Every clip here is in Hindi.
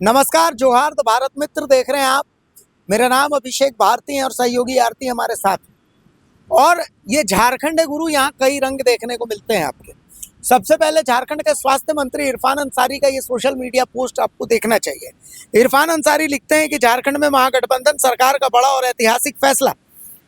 नमस्कार, जोहार। तो भारत मित्र देख रहे हैं आप। मेरा नाम अभिषेक भारती है और सहयोगी आरती हमारे साथ। और ये झारखंड है गुरु, यहाँ कई रंग देखने को मिलते हैं आपके। सबसे पहले झारखंड के स्वास्थ्य मंत्री इरफान अंसारी का ये सोशल मीडिया पोस्ट आपको देखना चाहिए। इरफान अंसारी लिखते हैं कि झारखंड में महागठबंधन सरकार का बड़ा और ऐतिहासिक फैसला।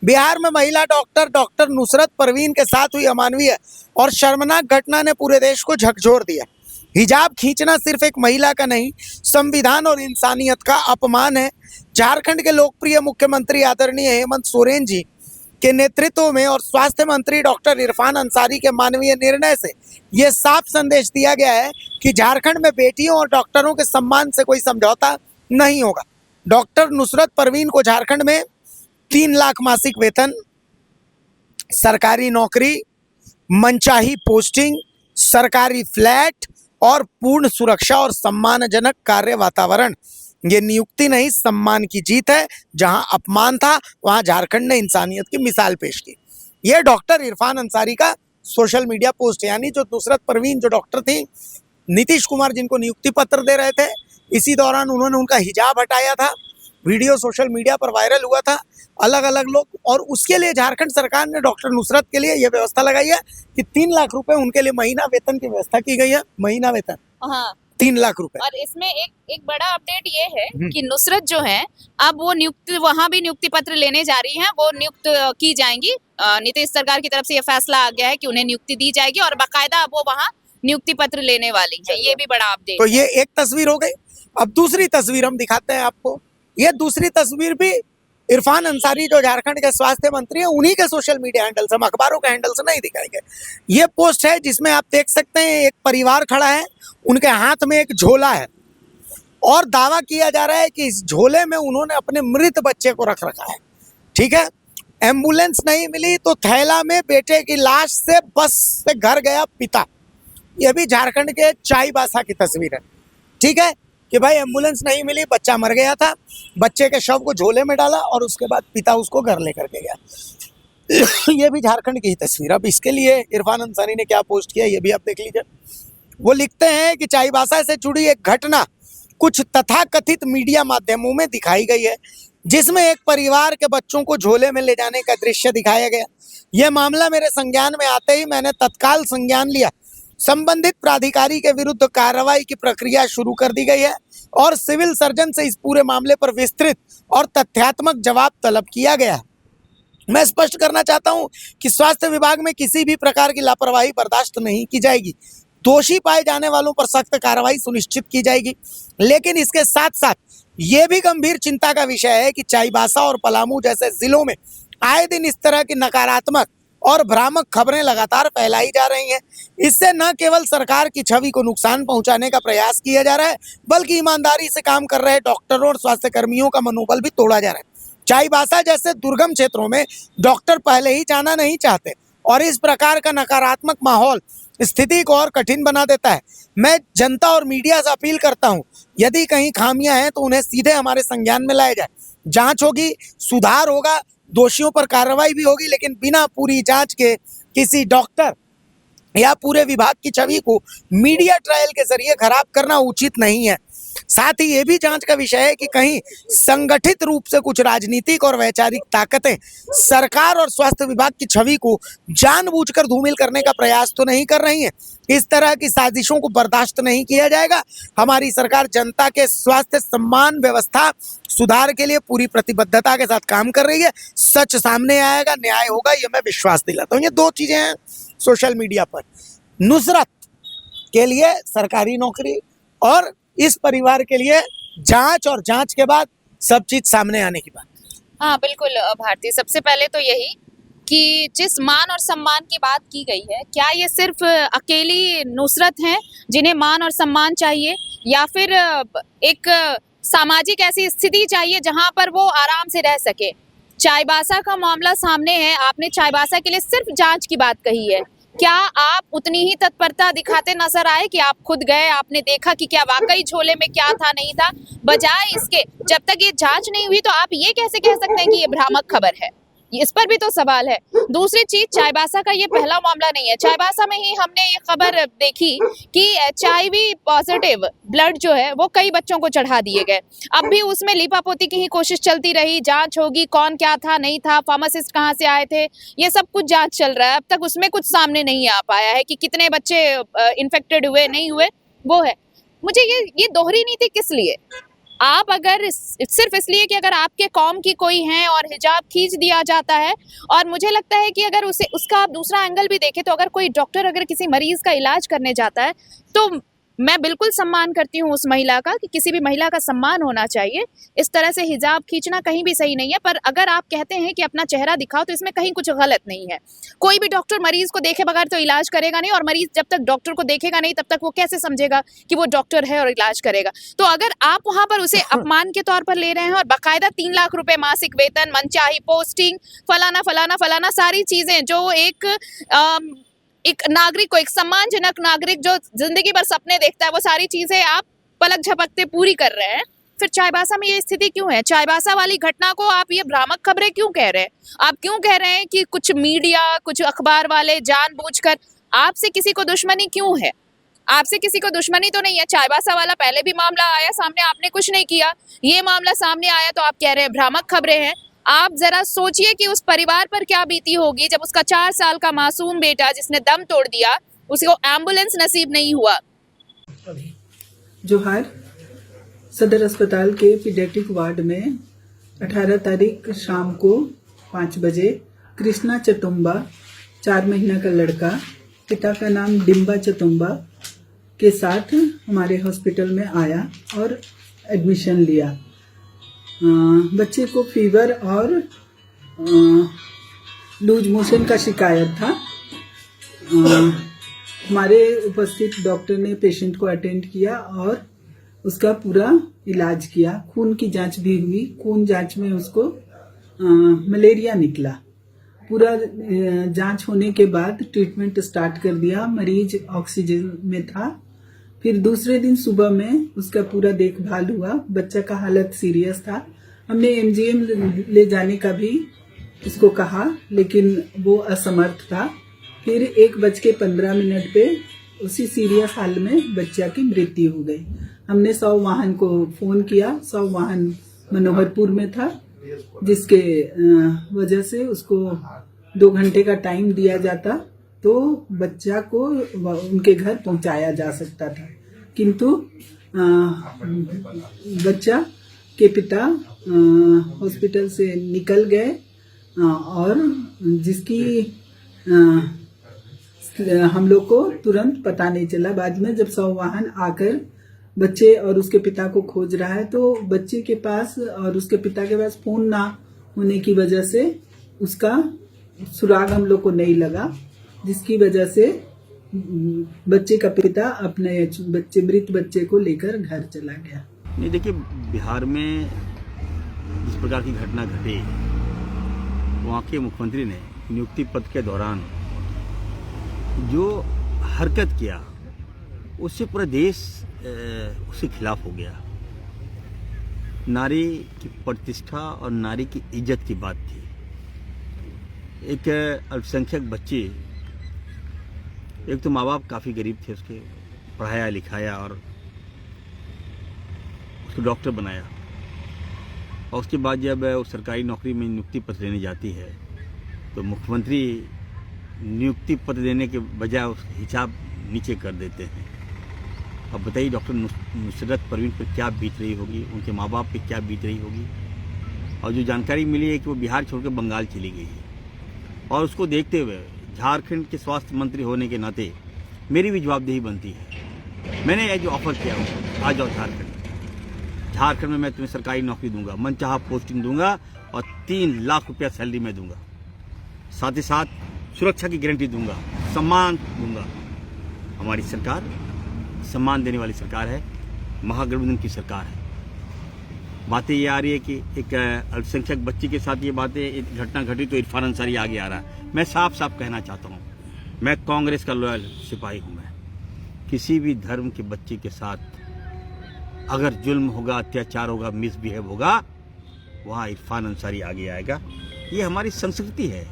बिहार में महिला डॉक्टर नुसरत परवीन के साथ हुई अमानवीय और शर्मनाक घटना ने पूरे देश को झकझोर दिया। हिजाब खींचना सिर्फ एक महिला का नहीं, संविधान और इंसानियत का अपमान है। झारखंड के लोकप्रिय मुख्यमंत्री आदरणीय हेमंत सोरेन जी के नेतृत्व में और स्वास्थ्य मंत्री डॉक्टर इरफान अंसारी के मानवीय निर्णय से ये साफ संदेश दिया गया है कि झारखंड में बेटियों और डॉक्टरों के सम्मान से कोई समझौता नहीं होगा। डॉक्टर नुसरत परवीन को झारखंड में 3 लाख मासिक वेतन, सरकारी नौकरी, मनचाही पोस्टिंग, सरकारी फ्लैट और पूर्ण सुरक्षा और सम्मानजनक कार्य वातावरण। ये नियुक्ति नहीं, सम्मान की जीत है। जहां अपमान था वहां झारखंड ने इंसानियत की मिसाल पेश की। ये डॉक्टर इरफान अंसारी का सोशल मीडिया पोस्ट है। यानी जो नुसरत परवीन जो डॉक्टर थी, नीतीश कुमार जिनको नियुक्ति पत्र दे रहे थे, इसी दौरान उन्होंने उनका हिजाब हटाया था। वीडियो सोशल मीडिया पर वायरल हुआ था, अलग अलग लोग। और उसके लिए झारखंड सरकार ने डॉक्टर नुसरत के लिए यह व्यवस्था लगाई है कि 3 लाख रुपए उनके लिए महीना वेतन की व्यवस्था की गई है। महीना वेतन, हाँ, 3 लाख रुपए। और इसमें एक बड़ा अपडेट ये है कि नुसरत जो है अब वो नियुक्ति, वहां भी नियुक्ति पत्र लेने जा रही हैं, वो नियुक्त की जाएंगी। नीतीश सरकार की तरफ से ये फैसला आ गया है कि उन्हें नियुक्ति दी जाएगी और बाकायदा अब वो वहां नियुक्ति पत्र लेने वाली है। ये भी बड़ा अपडेट। तो ये एक तस्वीर हो गई। अब दूसरी तस्वीर हम दिखाते हैं आपको। ये दूसरी तस्वीर भी इरफान अंसारी जो झारखंड के स्वास्थ्य मंत्री हैं, उन्हीं के सोशल मीडिया हैंडल से, हम अखबारों के हैंडल से नहीं दिखाएंगे। ये पोस्ट है जिसमें आप देख सकते हैं एक परिवार खड़ा है, उनके हाथ में एक झोला है और दावा किया जा रहा है कि इस झोले में उन्होंने अपने मृत बच्चे को रख रखा है। ठीक है, एम्बुलेंस नहीं मिली तो थैला में बेटे की लाश से बस से घर गया पिता। यह भी झारखंड के चाईबासा की तस्वीर है। ठीक है, कि भाई एम्बुलेंस नहीं मिली, बच्चा मर गया था, बच्चे के शव को झोले में डाला और उसके बाद पिता उसको घर लेकर के गया। ये भी झारखंड की ही तस्वीर। अब इसके लिए इरफान अंसारी ने क्या पोस्ट किया ये भी आप देख लीजिए। वो लिखते हैं कि चाईबासा से जुड़ी एक घटना कुछ तथाकथित मीडिया माध्यमों में दिखाई गई है, जिसमें एक परिवार के बच्चों को झोले में ले जाने का दृश्य दिखाया गया। यह मामला मेरे संज्ञान में आते ही मैंने तत्काल संज्ञान लिया। संबंधित प्राधिकारी के विरुद्ध कार्रवाई की प्रक्रिया शुरू कर दी गई है और सिविल सर्जन से इस पूरे मामले पर विस्तृत और तथ्यात्मक जवाब तलब किया गया है। मैं स्पष्ट करना चाहता हूं कि स्वास्थ्य विभाग में किसी भी प्रकार की लापरवाही बर्दाश्त नहीं की जाएगी। दोषी पाए जाने वालों पर सख्त कार्रवाई सुनिश्चित की जाएगी। लेकिन इसके साथ साथ ये भी गंभीर चिंता का विषय है कि चाईबासा और पलामू जैसे जिलों में आए दिन इस तरह की नकारात्मक और भ्रामक खबरें लगातार फैलाई जा रही हैं। इससे न केवल सरकार की छवि को नुकसान पहुंचाने का प्रयास किया जा रहा है, बल्कि ईमानदारी से काम कर रहे डॉक्टरों और स्वास्थ्य कर्मियों का मनोबल भी तोड़ा जा रहा है। चाईबासा जैसे दुर्गम क्षेत्रों में डॉक्टर पहले ही जाना नहीं चाहते और इस प्रकार का नकारात्मक माहौल स्थिति को और कठिन बना देता है। मैं जनता और मीडिया से अपील करता हूं, यदि कहीं खामियां हैं तो उन्हें सीधे हमारे संज्ञान में लाया जाए। जांच होगी, सुधार होगा, दोषियों पर कार्रवाई भी होगी, लेकिन बिना पूरी जांच के किसी डॉक्टर या पूरे विभाग की छवि को मीडिया ट्रायल के जरिए खराब करना उचित नहीं है। साथ ही ये भी जांच का विषय है कि कहीं संगठित रूप से कुछ राजनीतिक और वैचारिक ताकतें सरकार और स्वास्थ्य विभाग की छवि को जानबूझकर धूमिल करने का प्रयास तो नहीं कर रही हैं। इस तरह की साजिशों को बर्दाश्त नहीं किया जाएगा। हमारी सरकार जनता के स्वास्थ्य सम्मान व्यवस्था सुधार के लिए पूरी प्रतिबद्धता के साथ काम कर रही है। सच सामने आएगा, न्याय होगा, ये मैं विश्वास दिलाता हूँ। ये 2 चीजें हैं सोशल मीडिया पर। नुसरत के लिए सरकारी नौकरी और इस परिवार के लिए जांच, और जांच के बाद सब चीज सामने आने की बात। हाँ बिल्कुल भारती, सबसे पहले तो यही कि जिस मान और सम्मान की बात की गई है, क्या ये सिर्फ अकेली नुसरत हैं जिन्हें मान और सम्मान चाहिए, या फिर एक सामाजिक ऐसी स्थिति चाहिए जहां पर वो आराम से रह सके? चाईबासा का मामला सामने है, आपने चाईबासा के लिए सिर्फ जांच की बात कही है। क्या आप उतनी ही तत्परता दिखाते नजर आए कि आप खुद गए, आपने देखा कि क्या वाकई झोले में क्या था नहीं था? बजाय इसके, जब तक ये जांच नहीं हुई तो आप ये कैसे कह सकते हैं कि ये भ्रामक खबर है? इस पर भी तो सवाल है। दूसरी चीज, चाईबासा का ये पहला मामला नहीं है। चाईबासा में ही हमने ये खबर देखी कि HIV पॉजिटिव ब्लड जो है वो कई बच्चों को चढ़ा दिए गए। अब भी उसमें लीपापोती की ही कोशिश चलती रही, जांच होगी कौन क्या था नहीं था, फार्मासिस्ट कहाँ से आए थे, ये सब कुछ जांच चल रहा है। अब तक उसमें कुछ सामने नहीं आ पाया है कि कितने बच्चे इन्फेक्टेड हुए नहीं हुए, वो है। मुझे ये दोहरी नीति किस लिए? आप अगर सिर्फ इसलिए कि अगर आपके कौम की कोई है और हिजाब खींच दिया जाता है, और मुझे लगता है कि अगर उसका आप दूसरा एंगल भी देखें तो अगर कोई डॉक्टर अगर किसी मरीज का इलाज करने जाता है तो मैं बिल्कुल सम्मान करती हूँ उस महिला का, कि किसी भी महिला का सम्मान होना चाहिए। इस तरह से हिजाब खींचना कहीं भी सही नहीं है। पर अगर आप कहते हैं कि अपना चेहरा दिखाओ तो इसमें कहीं कुछ गलत नहीं है। कोई भी डॉक्टर मरीज को देखे बगैर तो इलाज करेगा नहीं, और मरीज जब तक डॉक्टर को देखेगा नहीं तब तक वो कैसे समझेगा कि वो डॉक्टर है और इलाज करेगा। तो अगर आप वहां पर उसे अपमान के तौर पर ले रहे हैं और बाकायदा 3 लाख रुपए मासिक वेतन, मनचाही पोस्टिंग, फलाना फलाना फलाना सारी चीजें जो एक नागरिक को, एक सम्मानजनक नागरिक जो जिंदगी भर सपने देखता है, वो सारी चीजें आप पलक झपकते पूरी कर रहे हैं, फिर चाईबासा में ये स्थिति क्यों है? चाईबासा वाली घटना को आप ये भ्रामक खबरें क्यों कह रहे हैं? आप क्यों कह रहे हैं कि कुछ मीडिया, कुछ अखबार वाले जानबूझकर, आपसे किसी को दुश्मनी क्यों है? आपसे किसी को दुश्मनी तो नहीं है। चाईबासा वाला पहले भी मामला आया सामने, आपने कुछ नहीं किया। ये मामला सामने आया तो आप कह रहे हैं भ्रामक खबरें हैं। आप जरा सोचिए कि उस परिवार पर क्या बीती होगी जब उसका 4 साल का मासूम बेटा जिसने दम तोड़ दिया, उसको एम्बुलेंस नसीब नहीं हुआ। जोहार सदर अस्पताल के पीडियाट्रिक वार्ड में 18 तारीख शाम को 5 बजे कृष्णा चतुम्बा, 4 महीना का लड़का, पिता का नाम डिम्बा चतुम्बा, के साथ हमारे हॉस्पिटल में आया और एडमिशन लिया। बच्चे को फीवर और लूज मोशन का शिकायत था। हमारे उपस्थित डॉक्टर ने पेशेंट को अटेंड किया और उसका पूरा इलाज किया। खून की जांच भी हुई। खून जांच में उसको मलेरिया निकला। पूरा जांच होने के बाद ट्रीटमेंट स्टार्ट कर दिया। मरीज ऑक्सीजन में था। फिर दूसरे दिन सुबह में उसका पूरा देखभाल हुआ। बच्चा का हालत सीरियस था। हमने MGM ले जाने का भी उसको कहा, लेकिन वो असमर्थ था। फिर 1:15 पे उसी सीरियस हाल में बच्चा की मृत्यु हो गई। हमने 100 वाहन को फोन किया। 100 वाहन मनोहरपुर में था, जिसके वजह से उसको 2 घंटे का टाइम दिया जाता तो बच्चा को उनके घर पहुंचाया जा सकता था, किंतु बच्चा के पिता हॉस्पिटल से निकल गए और जिसकी हम लोग को तुरंत पता नहीं चला। बाद में जब 100 वाहन आकर बच्चे और उसके पिता को खोज रहा है तो बच्चे के पास और उसके पिता के पास फोन ना होने की वजह से उसका सुराग हम लोग को नहीं लगा, जिसकी वजह से बच्चे का पिता अपने मृत बच्चे को लेकर घर चला गया। नहीं, देखिए, बिहार में जिस प्रकार की घटना घटी, वहाँ के मुख्यमंत्री ने नियुक्ति पद के दौरान जो हरकत किया उससे पूरा देश उसके खिलाफ हो गया। नारी की प्रतिष्ठा और नारी की इज्जत की बात थी। एक अल्पसंख्यक बच्ची, एक तो माँ बाप काफ़ी गरीब थे, उसके पढ़ाया लिखाया और उसको डॉक्टर बनाया, और उसके बाद जब वो सरकारी नौकरी में नियुक्ति पत्र लेने जाती है तो मुख्यमंत्री नियुक्ति पत्र देने के बजाय उस हिसाब नीचे कर देते हैं। अब बताइए डॉक्टर नुसरत परवीन पर क्या बीत रही होगी, उनके माँ बाप पे क्या बीत रही होगी। और जो जानकारी मिली है कि वो बिहार छोड़कर बंगाल चली गई है, और उसको देखते हुए झारखंड के स्वास्थ्य मंत्री होने के नाते मेरी भी जवाबदेही बनती है। मैंने ये जो ऑफर किया हो, आ जाओ झारखंड में मैं तुम्हें सरकारी नौकरी दूंगा, मनचाहा पोस्टिंग दूंगा और 3 लाख रुपया सैलरी में दूंगा, साथ ही साथ सुरक्षा की गारंटी दूंगा, सम्मान दूंगा। हमारी सरकार सम्मान देने वाली सरकार है, महागठबंधन की सरकार है। बातें ये आ रही है कि एक अल्पसंख्यक बच्ची के साथ ये बातें घटना घटी तो इरफान अंसारी आगे आ रहा है। मैं साफ साफ कहना चाहता हूँ, मैं कांग्रेस का लॉयल सिपाही हूँ। मैं किसी भी धर्म के बच्चे के साथ अगर जुल्म होगा, अत्याचार होगा, मिसबिहेव होगा, वहाँ इरफान अंसारी आगे आएगा। ये हमारी संस्कृति है।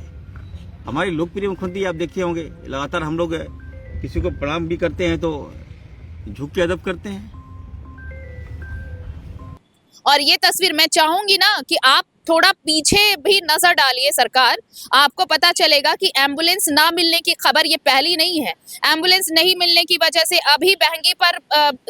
हमारे लोकप्रिय मुख्यमंत्री आप देखे होंगे, लगातार हम लोग किसी को प्रणाम भी करते हैं तो झुक के अदब करते हैं। और ये तस्वीर मैं चाहूंगी ना कि आप थोड़ा पीछे भी नजर डालिए सरकार, आपको पता चलेगा कि एम्बुलेंस ना मिलने की खबर ये पहली नहीं है। एम्बुलेंस नहीं मिलने की वजह से अभी बहंगी पर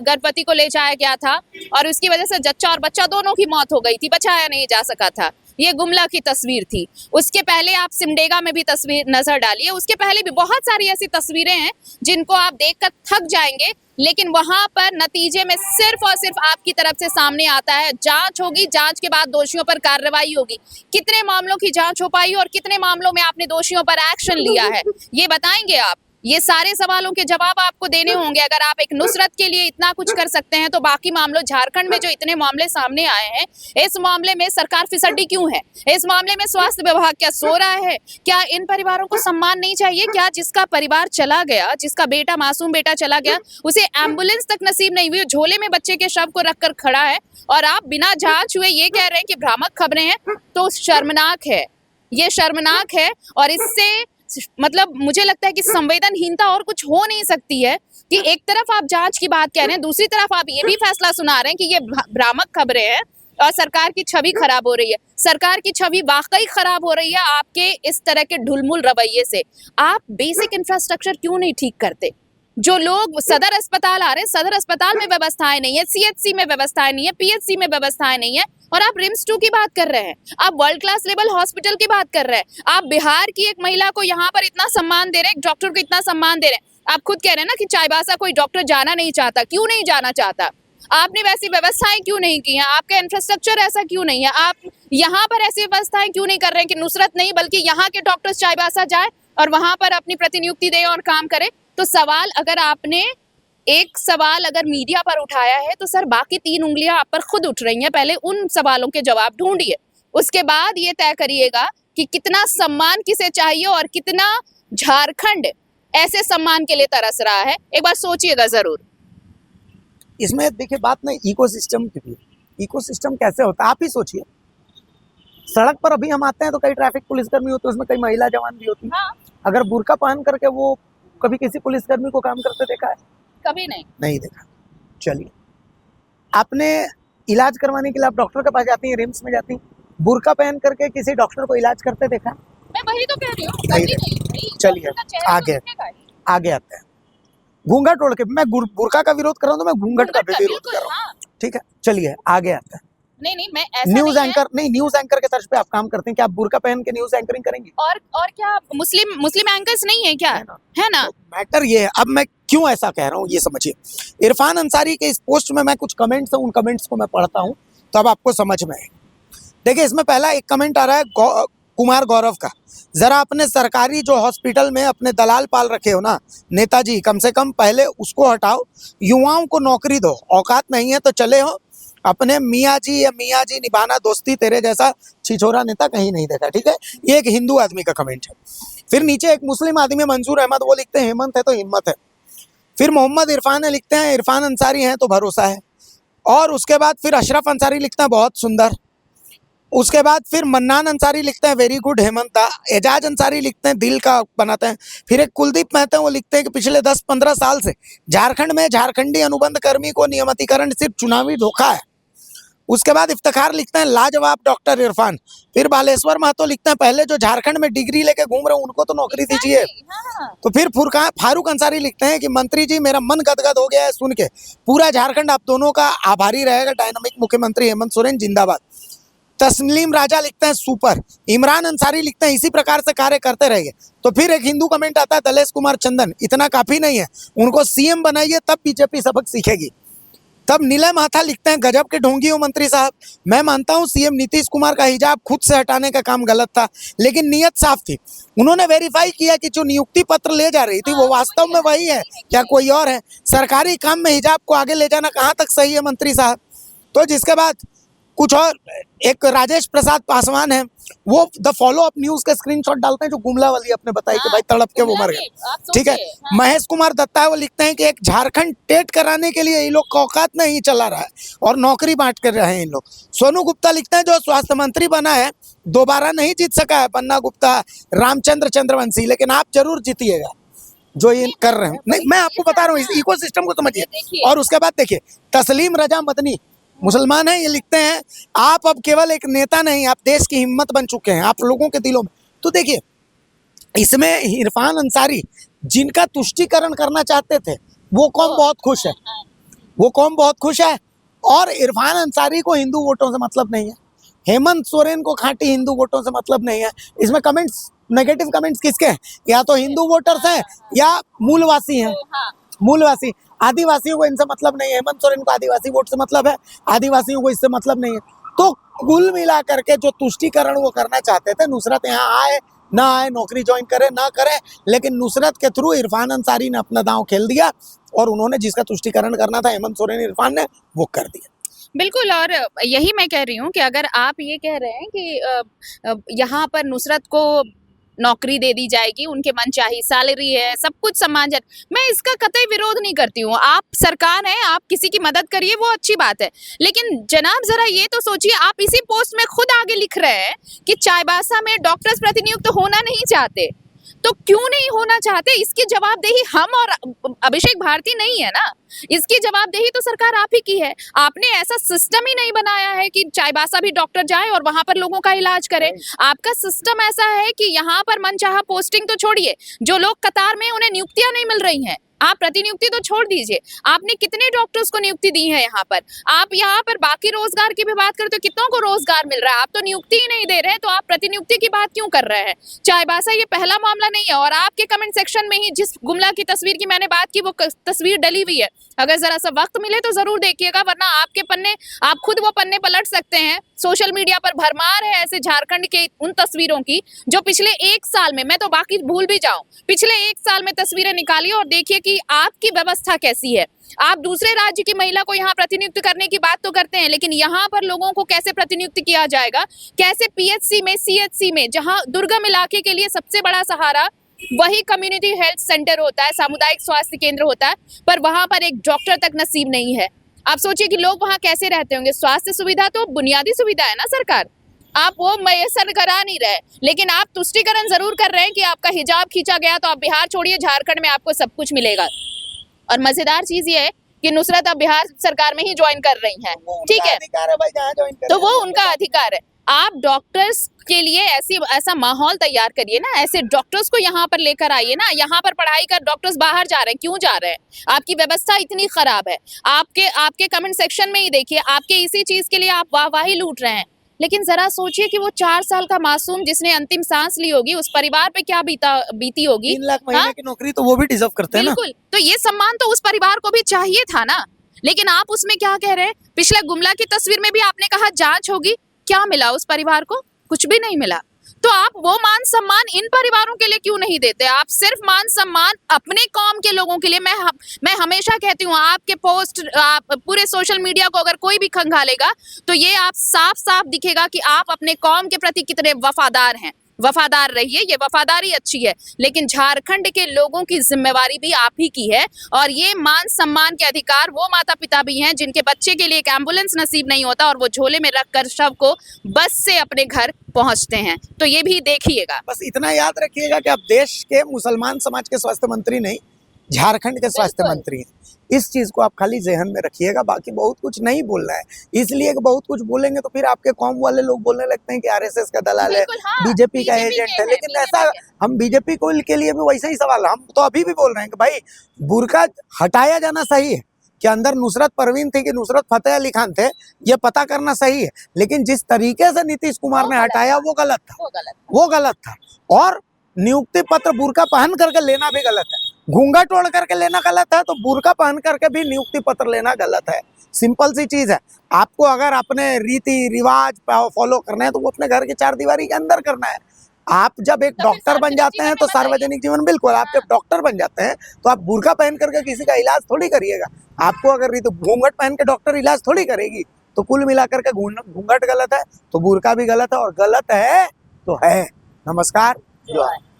गर्भवती को ले जाया गया था और उसकी वजह से जच्चा और बच्चा दोनों की मौत हो गई थी, बचाया नहीं जा सका था। ये गुमला की तस्वीर थी। उसके पहले आप सिमडेगा में भी तस्वीर नजर डालिए, उसके पहले भी बहुत सारी ऐसी तस्वीरें हैं जिनको आप देखकर थक जाएंगे, लेकिन वहां पर नतीजे में सिर्फ और सिर्फ आपकी तरफ से सामने आता है जांच होगी, जांच के बाद दोषियों पर कार्रवाई होगी। कितने मामलों की जांच हो पाई और कितने मामलों में आपने दोषियों पर एक्शन लिया है, ये बताएंगे आप। ये सारे सवालों के जवाब आपको देने होंगे। अगर आप एक नुसरत के लिए इतना कुछ कर सकते हैं तो बाकी मामलों, झारखंड में जो इतने मामले सामने आए हैं, इस मामले में सरकार फिसड्डी क्यों है? इस मामले में स्वास्थ्य विभाग क्या सो रहा है? क्या इन परिवारों को सम्मान नहीं चाहिए? क्या जिसका परिवार चला गया, जिसका बेटा, मासूम बेटा चला गया, उसे एम्बुलेंस तक नसीब नहीं हुई, झोले में बच्चे के शव को रखकर खड़ा है और आप बिना जांच हुए ये कह रहे हैं कि भ्रामक खबरें हैं, तो शर्मनाक है। ये शर्मनाक है और इससे मतलब मुझे लगता है कि संवेदनहीनता और कुछ हो नहीं सकती है कि एक तरफ आप जांच की बात कह रहे हैं, दूसरी तरफ आप ये भी फैसला सुना रहे हैं कि ये भ्रामक खबरें हैं और सरकार की छवि खराब हो रही है। सरकार की छवि वाकई खराब हो रही है आपके इस तरह के ढुलमुल रवैये से। आप बेसिक इंफ्रास्ट्रक्चर क्यों नहीं ठीक करते? जो लोग सदर अस्पताल आ रहे हैं, सदर अस्पताल में व्यवस्थाएं नहीं है, सीएचसी में व्यवस्थाएं नहीं है, पीएचसी में व्यवस्थाएं नहीं है, और आप रिम्स 2 की बात कर रहे हैं, आप वर्ल्ड क्लास लेवल हॉस्पिटल की बात कर रहे हैं, आप बिहार की एक महिला को यहाँ पर इतना सम्मान दे रहे हैं, एक डॉक्टर को इतना सम्मान दे रहे हैं। आप खुद कह रहे हैं ना कि चाईबासा कोई डॉक्टर जाना नहीं चाहता। क्यों नहीं जाना चाहता? आपने वैसी व्यवस्थाएं क्यों नहीं की हैं? आपका इंफ्रास्ट्रक्चर ऐसा क्यों नहीं है? आप यहाँ पर ऐसी व्यवस्थाएं क्यों नहीं कर रहे हैं कि नुसरत नहीं बल्कि यहाँ के डॉक्टर्स चाईबासा जाए और वहां पर अपनी प्रतिनियुक्ति दें और काम करें? तो सवाल, अगर आपने एक सवाल अगर मीडिया पर उठाया है तो सर बाकी 3 उंगलियां आप पर खुद उठ रही हैं। पहले उन सवालों के जवाब ढूंढिए, उसके बाद ये तय करिएगा कि कितना सम्मान किसे चाहिए और कितना झारखंड ऐसे सम्मान के लिए तरस रहा है। एक बार सोचिएगा जरूर। इसमें देखिए बात ना इकोसिस्टम की भी। इकोसिस्टम कैसे होता है आप ही सोचिए। सड़क पर अभी हम आते हैं तो कई ट्रैफिक पुलिसकर्मी होते हैं, उसमें कई महिला जवान भी होती हैं। हाँ। अगर बुर्का पहन करके वो कभी किसी पुलिसकर्मी को काम करते देखा है? कभी नहीं देखा। चलिए, आपने इलाज करवाने के लिए आप डॉक्टर के पास जाती हैं, रिम्स में जाती हैं, बुर्का पहन करके किसी डॉक्टर को इलाज करते देखा? मैं वही तो कह रही हूँ। नहीं। चलिए आगे आते हैं। घूंघट ओढ़ के, मैं बुर्का का विरोध कर रहा हूँ तो मैं घूंघट का भी विरोध कर रहा हूँ। ठीक है, चलिए आगे आते हैं। नहीं, मैं ऐसा न्यूज एंकर नहीं, न्यूज एंकर के तर्ज पे आप काम करते हैं, क्या आप बुर्का पहन के न्यूज एंकरिंग करेंगे? और क्या मुस्लिम एंकर्स नहीं है क्या? है ना? तो मैटर ये है। अब मैं क्यों ऐसा कह रहा हूँ ये समझिए। इरफान अंसारी के इस पोस्ट में मैं कुछ कमेंट्स हैं, उन कमेंट्स को मैं पढ़ता हूँ तो अब आपको समझ में आएगा। देखिए, इसमें पहला एक कमेंट आ रहा है कुमार गौरव का। जरा अपने सरकारी जो हॉस्पिटल में अपने दलाल पाल रखे हो ना नेताजी, कम से कम पहले उसको हटाओ, युवाओं को नौकरी दो। औकात नहीं है तो चले हो अपने मियाँ जी निभाना दोस्ती, तेरे जैसा छिछोरा नेता कहीं नहीं देखा। ठीक है, ये एक हिंदू आदमी का कमेंट है। फिर नीचे एक मुस्लिम आदमी मंसूर अहमद, वो लिखते हैं हेमंत है तो हिम्मत है। फिर मोहम्मद इरफान है, लिखते हैं इरफान अंसारी हैं तो भरोसा है। और उसके बाद फिर अशरफ अंसारी लिखते हैं बहुत सुंदर। उसके बाद फिर मन्नान अंसारी लिखते हैं वेरी गुड हेमंत दा। एजाज अंसारी लिखते हैं दिल का बनाते हैं। फिर एक कुलदीप मेहता, वो लिखते हैं कि पिछले 10-15 साल से झारखंड में झारखंडी अनुबंध कर्मी को नियमितीकरण सिर्फ चुनावी धोखा है। उसके बाद इफ्तिखार लिखते हैं लाजवाब डॉक्टर इरफान। फिर बालेश्वर महतो लिखते हैं पहले जो झारखंड में डिग्री लेके घूम रहे हैं उनको तो नौकरी दीजिए। तो फिर फारूक अंसारी लिखते हैं कि मंत्री जी मेरा मन गदगद हो गया है सुन के, पूरा झारखंड आप दोनों का आभारी रहेगा, डायनामिक मुख्यमंत्री हेमंत सोरेन जिंदाबाद। तस्लीम राजा लिखते हैं सुपर। इमरान अंसारी लिखते हैं इसी प्रकार से कार्य करते रहेंगे। तो फिर एक हिंदू कमेंट आता है दलेश कुमार चंदन, इतना काफी नहीं है, उनको सीएम बनाइए तब बीजेपी सबक सीखेगी। तब नीलय माथा लिखते हैं गजब के ढोंगी हो मंत्री साहब, मैं मानता हूं सीएम नीतीश कुमार का हिजाब खुद से हटाने का काम गलत था, लेकिन नीयत साफ थी। उन्होंने वेरीफाई किया कि जो नियुक्ति पत्र ले जा रही थी वो वास्तव में वही है क्या कोई और है। सरकारी काम में हिजाब को आगे ले जाना कहाँ तक सही है मंत्री साहब। तो जिसके बाद कुछ और एक राजेश प्रसाद पासवान है, वो द फॉलो अप न्यूज का स्क्रीनशॉट डालते हैं जो गुमला वाली आपने बताई कि भाई तड़प के वो मर गए, ठीक है। महेश कुमार दत्ता है वो लिखते हैं कि एक झारखंड टेट कराने के लिए ये लोग का औकात नहीं चला रहा है और नौकरी बांट कर रहे हैं इन लोग। सोनू गुप्ता लिखते हैं जो स्वास्थ्य मंत्री बना है दोबारा नहीं जीत सका है पन्ना गुप्ता, रामचंद्र चंद्रवंशी, लेकिन आप जरूर जीतिएगा जो ये कर रहे हैं। नहीं, मैं आपको बता रहा हूँ, इस इकोसिस्टम को समझिए। और उसके बाद देखिए तस्लीम रजा मदनी मुसलमान है, ये लिखते हैं आप अब केवल एक नेता नहीं, आप देश की हिम्मत बन चुके हैं, आप लोगों के दिलों में। तो देखिए इसमें इरफान अंसारी जिनका तुष्टीकरण करना चाहते थे वो कौम बहुत खुश है, वो कौम बहुत खुश है। और इरफान अंसारी को हिंदू वोटों से मतलब नहीं है, हेमंत सोरेन को खांटी हिंदू वोटों से मतलब नहीं है। इसमें कमेंट्स, नेगेटिव कमेंट्स किसके हैं? या तो हिंदू वोटर्स हैं या मूलवासी हैं, मूलवासी। आदिवासियों को इनसे मतलब नहीं है, हेमंत सोरेन को आदिवासी वोट से मतलब है, आदिवासियों को इससे मतलब नहीं है। तो कुल मिला करके जो तुष्टीकरण वो करना चाहते थे, नुसरत यहाँ आए ना आए, नौकरी ज्वाइन करे ना करे, लेकिन नुसरत के थ्रू इरफान अंसारी ने अपना दांव खेल दिया और उन्होंने जिसका तुष्टीकरण करना था हेमंत सोरेन इरफान ने, वो कर दिया। बिल्कुल, और यही मैं कह रही हूँ कि अगर आप ये कह रहे हैं कि यहाँ पर नुसरत को नौकरी दे दी जाएगी, उनके मनचाही सैलरी है, सब कुछ सम्मानजनक, मैं इसका कतई विरोध नहीं करती हूँ। आप सरकार है, आप किसी की मदद करिए, वो अच्छी बात है। लेकिन जनाब जरा ये तो सोचिए, आप इसी पोस्ट में खुद आगे लिख रहे हैं कि चाईबासा में डॉक्टर्स प्रतिनियुक्त होना नहीं चाहते, तो क्यों नहीं होना चाहते? इसकी जवाबदेही हम और अभिषेक भारती नहीं है ना, इसकी जवाबदेही तो सरकार आप ही की है। आपने ऐसा सिस्टम ही नहीं बनाया है कि चाईबासा भी डॉक्टर जाए और वहां पर लोगों का इलाज करे। आपका सिस्टम ऐसा है कि यहाँ पर मनचाहा पोस्टिंग तो छोड़िए, जो लोग कतार में उन्हें नियुक्तियां नहीं मिल रही हैं, आप प्रतिनियुक्ति तो छोड़ दीजिए, आपने कितने डॉक्टर्स को नियुक्ति दी है यहाँ पर? आप यहाँ पर बाकी रोजगार की भी बात करते हो, कितनों को रोजगार मिल रहा है? आप तो नियुक्ति ही नहीं दे रहे हैं, तो आप प्रतिनियुक्ति की बात क्यों कर रहे हैं? चाईबासा ये पहला मामला नहीं है। और आपके कमेंट सेक्शन में ही जिस गुमला की तस्वीर की मैंने बात की, वो तस्वीर डली हुई है, अगर जरा सा वक्त मिले तो जरूर देखिएगा, वरना आपके पन्ने, आप खुद वो पन्ने पलट सकते हैं। सोशल मीडिया पर भरमार है ऐसे झारखंड के उन तस्वीरों की जो पिछले 1 साल में, मैं तो बाकी भूल भी जाऊं, पिछले 1 साल में तस्वीरें निकालिए और देखिए कि आपकी व्यवस्था कैसी है। आप दूसरे राज्य की महिला को यहाँ प्रतिनियुक्त करने की बात तो करते हैं, लेकिन यहाँ पर लोगों को कैसे प्रतिनियुक्त किया जाएगा? कैसे पीएचसी में, सीएचसी में, जहाँ दुर्गम इलाके के लिए सबसे बड़ा सहारा वही कम्युनिटी हेल्थ सेंटर होता है, सामुदायिक स्वास्थ्य केंद्र होता है, पर वहां पर एक डॉक्टर तक नसीब नहीं है। आप सोचिए कि लोग वहां कैसे रहते होंगे। स्वास्थ्य सुविधा तो बुनियादी सुविधा है ना सरकार, आप वो मैसर करा नहीं रहे, लेकिन आप तुष्टीकरण जरूर कर रहे हैं कि आपका हिजाब खींचा गया तो आप बिहार छोड़िए, झारखंड में आपको सब कुछ मिलेगा। और मजेदार चीज ये है कि नुसरत अब बिहार सरकार में ही ज्वाइन कर रही हैं, ठीक है, तो वो उनका अधिकार है। आप डॉक्टर्स के लिए ऐसा माहौल तैयार करिए ना, ऐसे डॉक्टर्स को यहाँ पर लेकर आइए ना। यहाँ पर पढ़ाई कर डॉक्टर्स बाहर जा रहे हैं, क्यों जा रहे हैं? आपकी व्यवस्था इतनी खराब है। आपके कमेंट सेक्शन में ही देखिए, आपके इसी चीज के लिए आप वाहवाही लूट रहे हैं। लेकिन जरा सोचिए कि वो 4 साल का मासूम जिसने अंतिम सांस ली होगी, उस परिवार पे क्या बीती होगी। 3 लाख महीने की नौकरी तो वो भी डिजर्व करते हैं ना। बिल्कुल, तो ये सम्मान तो उस परिवार को भी चाहिए था ना। लेकिन आप उसमें क्या कह रहे हैं? पिछले गुमला की तस्वीर में भी आपने कहा जांच होगी, क्या मिला उस परिवार को? कुछ भी नहीं मिला। तो आप वो मान सम्मान इन परिवारों के लिए क्यों नहीं देते? आप सिर्फ मान सम्मान अपने कौम के लोगों के लिए। मैं हमेशा कहती हूँ, आपके पोस्ट, आप पूरे सोशल मीडिया को अगर कोई भी खंगालेगा तो ये आप साफ साफ दिखेगा कि आप अपने कौम के प्रति कितने वफादार हैं। वफादार रहिए, ये वफादारी अच्छी है, लेकिन झारखंड के लोगों की जिम्मेवारी भी आप ही की है। और ये मान सम्मान के अधिकार वो माता पिता भी हैं जिनके बच्चे के लिए एक एम्बुलेंस नसीब नहीं होता और वो झोले में रखकर शव को बस से अपने घर पहुंचते हैं। तो ये भी देखिएगा। बस इतना याद रखिएगा कि आप देश के मुसलमान समाज के स्वास्थ्य मंत्री नहीं, झारखंड के स्वास्थ्य मंत्री हैं। इस चीज को आप खाली जहन में रखिएगा, बाकी बहुत कुछ नहीं बोलना है। इसलिए कि बहुत कुछ बोलेंगे तो फिर आपके कौम वाले लोग बोलने लगते हैं कि आरएसएस का दलाल है, बीजेपी का एजेंट है। लेकिन ऐसा हम बीजेपी को के लिए भी वैसा ही सवाल, हम तो अभी भी बोल रहे हैं कि भाई बुर्का हटाया जाना सही है, कि अंदर नुसरत परवीन थी कि नुसरत फतेह अली खान थे, ये पता करना सही है। लेकिन जिस तरीके से नीतीश कुमार ने हटाया वो गलत था। और नियुक्ति पत्र बुर्का पहन करके लेना भी गलत है। घूंघट ओढ़ करके लेना गलत है, तो बुर्का पहन करके भी नियुक्ति पत्र लेना गलत है। सिंपल सी चीज है। आपको अगर अपने रीति रिवाज फॉलो करना है तो वो अपने घर की 4 दीवारी के अंदर करना है। आप जब एक डॉक्टर बन जाते हैं तो सार्वजनिक जीवन, बिल्कुल, आप जब डॉक्टर बन जाते हैं तो आप बुर्का पहन करके किसी का इलाज थोड़ी करिएगा। आपको अगर घूंघट पहन के डॉक्टर इलाज थोड़ी करेगी, तो कुल मिलाकर के घूंघट गलत है तो बुर्का भी गलत है, और गलत है तो है। नमस्कार।